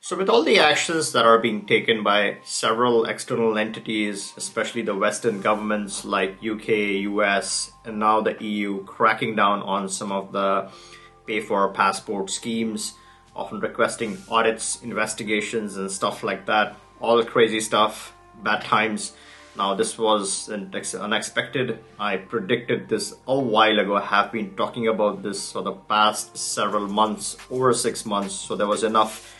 So with all the actions that are being taken by several external entities, especially the Western governments like UK, US, and now the EU, cracking down on some of the pay for passport schemes, often requesting audits, investigations, and stuff like that. All crazy stuff, bad times. Now this was unexpected. I predicted this a while ago. I have been talking about this for the past several months, over 6 months. So there was enough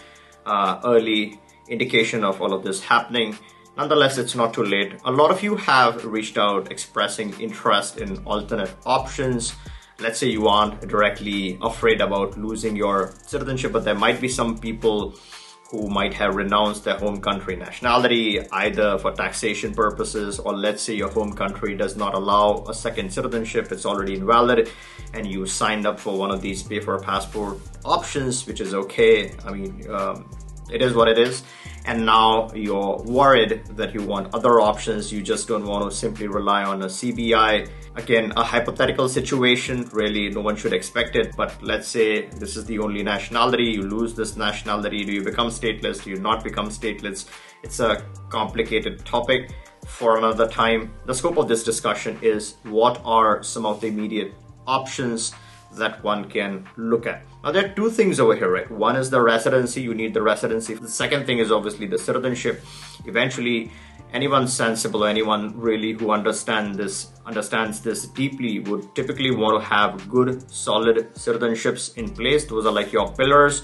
early indication of all of this happening. Nonetheless, it's not too late. A lot of you have reached out expressing interest in alternate options. Let's say you aren't directly afraid about losing your citizenship, but there might be some people who might have renounced their home country nationality either for taxation purposes, or let's say your home country does not allow a second citizenship, it's already invalid, and you signed up for one of these pay for a passport options, which is okay. I mean, it is what it is. And now you're worried that you want other options. You just don't want to simply rely on a CBI. Again, a hypothetical situation, really no one should expect it. But let's say this is the only nationality, you lose this nationality. Do you become stateless? Do you not become stateless? It's a complicated topic for another time. The scope of this discussion is what are some of the immediate options that one can look at. Now there are two things over here, right? One is the residency, you need the residency. The second thing is obviously the citizenship. Eventually, anyone sensible, anyone really who understands this deeply would typically want to have good, solid citizenships in place. Those are like your pillars.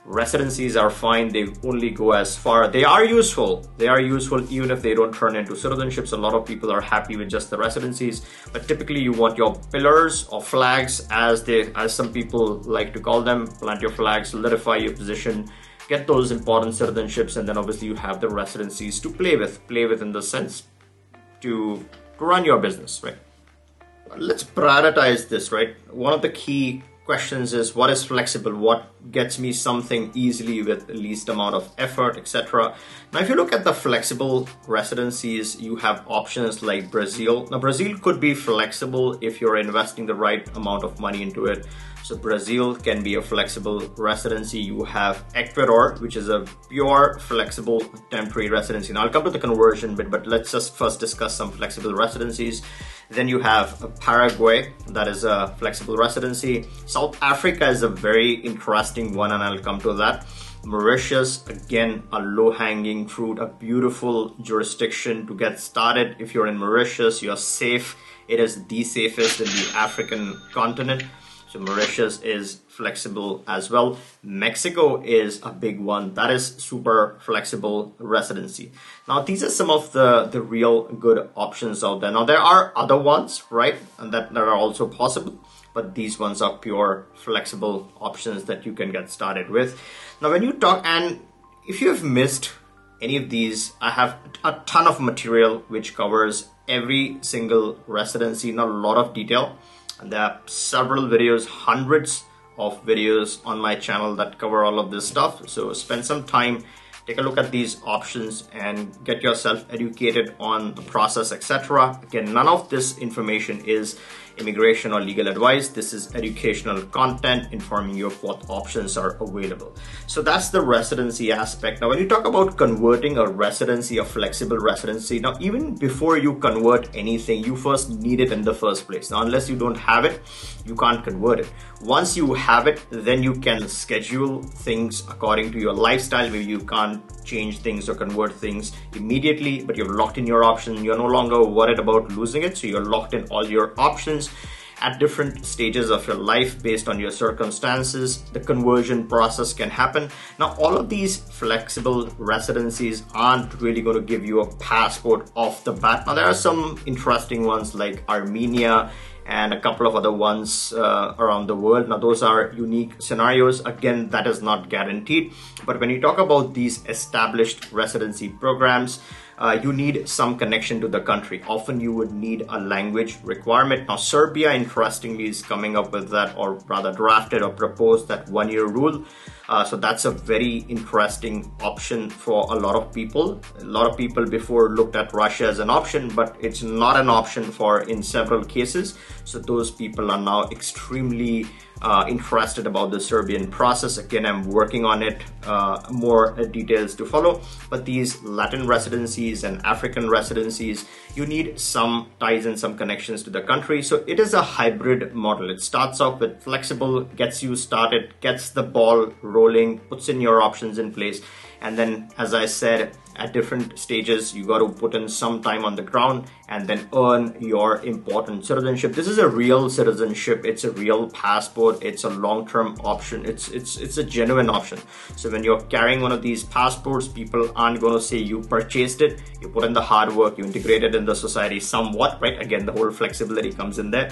Residencies are fine, they only go as far. They are useful even if they don't turn into citizenships. A lot of people are happy with just the residencies, but typically you want your pillars or flags, as some people like to call them. Plant your flags, solidify your position, get those important citizenships, and then obviously you have the residencies to play with in the sense to run your business, right? Let's prioritize this, right? One of the key questions is what is flexible, what gets me something easily with the least amount of effort, etc. Now if you look at the flexible residencies, you have options like Brazil. Now Brazil could be flexible if you're investing the right amount of money into it. So Brazil can be a flexible residency. You have Ecuador, which is a pure flexible temporary residency. Now I'll come to the conversion bit, but let's just first discuss some flexible residencies. Then you have Paraguay, that is a flexible residency. South Africa is a very interesting one, and I'll come to that. Mauritius, again, a low-hanging fruit, a beautiful jurisdiction to get started. If you're in Mauritius, you're safe. It is the safest in the African continent. So Mauritius is flexible as well. Mexico is a big one. That is super flexible residency. Now, these are some of the real good options out there. Now, there are other ones, right? And that are also possible. But these ones are pure flexible options that you can get started with. Now, when you talk, and if you have missed any of these, I have a ton of material which covers every single residency in a lot of detail. And there are several videos, hundreds of videos on my channel that cover all of this stuff. So spend some time, take a look at these options and get yourself educated on the process, etc. Again, none of this information is immigration or legal advice. This is educational content informing you of what options are available. So that's the residency aspect. Now, when you talk about converting a residency, a flexible residency, now even before you convert anything, you first need it in the first place. Now, unless you don't have it, you can't convert it. Once you have it, then you can schedule things according to your lifestyle, where you can't change things or convert things immediately, but you're locked in your option. You're no longer worried about losing it. So you're locked in all your options at different stages of your life based on your circumstances. The conversion process can happen. Now, all of these flexible residencies aren't really going to give you a passport off the bat. Now, there are some interesting ones like Armenia and a couple of other ones around the world. Now, those are unique scenarios. Again, that is not guaranteed. But when you talk about these established residency programs, you need some connection to the country. Often you would need a language requirement. Now, Serbia, interestingly, is coming up with that, or rather drafted or proposed that 1-year rule. So that's a very interesting option for a lot of people. A lot of people before looked at Russia as an option, but it's not an option in several cases. So those people are now extremely interested about the Serbian process. Again, I'm working on it, more details to follow. But these Latin residencies and African residencies, you need some ties and some connections to the country. So it is a hybrid model. It starts off with flexible, gets you started, gets the ball rolling, puts in your options in place. And then, as I said, at different stages, you got to put in some time on the ground and then earn your important citizenship. This is a real citizenship. It's a real passport. It's a long-term option. It's a genuine option. So when you're carrying one of these passports, people aren't going to say you purchased it. You put in the hard work, you integrated in the society somewhat, right? Again, the whole flexibility comes in there.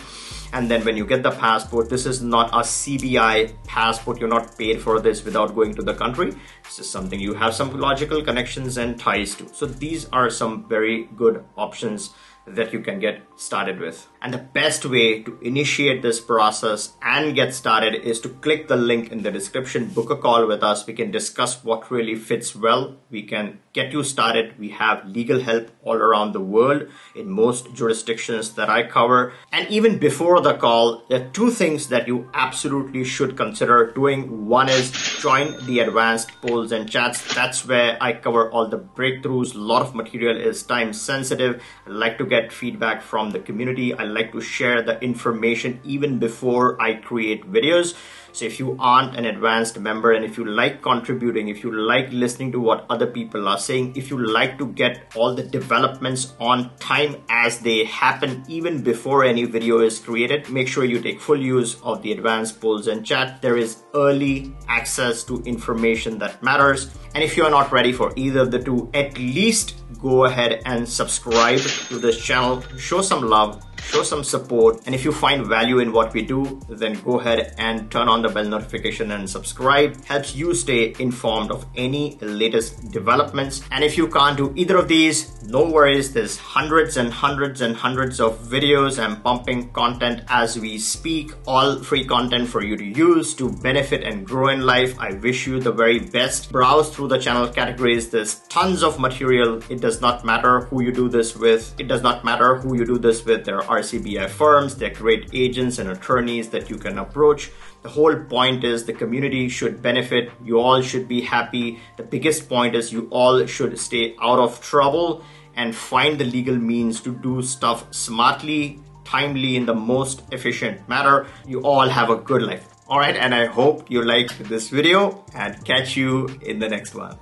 And then when you get the passport, this is not a CBI passport. You're not paid for this without going to the country. This is something you have some logical connections and ties to. So these are some very good options that you can get started with. And the best way to initiate this process and get started is to click the link in the description, book a call with us. We can discuss what really fits well. We can get you started. We have legal help all around the world in most jurisdictions that I cover. And even before the call, there are two things that you absolutely should consider doing. One is join the advanced polls and chats. That's where I cover all the breakthroughs. A lot of material is time sensitive. I like to get feedback from the community. I like to share the information even before I create videos. So if you aren't an advanced member, and if you like contributing, if you like listening to what other people are saying, if you like to get all the developments on time as they happen, even before any video is created, make sure you take full use of the advanced polls and chat. There is early access to information that matters. And if you are not ready for either of the two, at least go ahead and subscribe to this channel, show some love, show some support. And if you find value in what we do, then go ahead and turn on the bell notification and subscribe. Helps you stay informed of any latest developments. And if you can't do either of these, no worries. There's hundreds and hundreds and hundreds of videos. I'm pumping content as we speak, all free content for you to use to benefit and grow in life. I wish you the very best. Browse through the channel categories. There's tons of material. It does not matter who you do this with. It does not matter who you do this with. There are CBI firms, they're great agents and attorneys that you can approach. The whole point is the community should benefit. You all should be happy. The biggest point is you all should stay out of trouble and find the legal means to do stuff smartly, timely, in the most efficient manner. You all have a good life. All right, and I hope you liked this video, and catch you in the next one.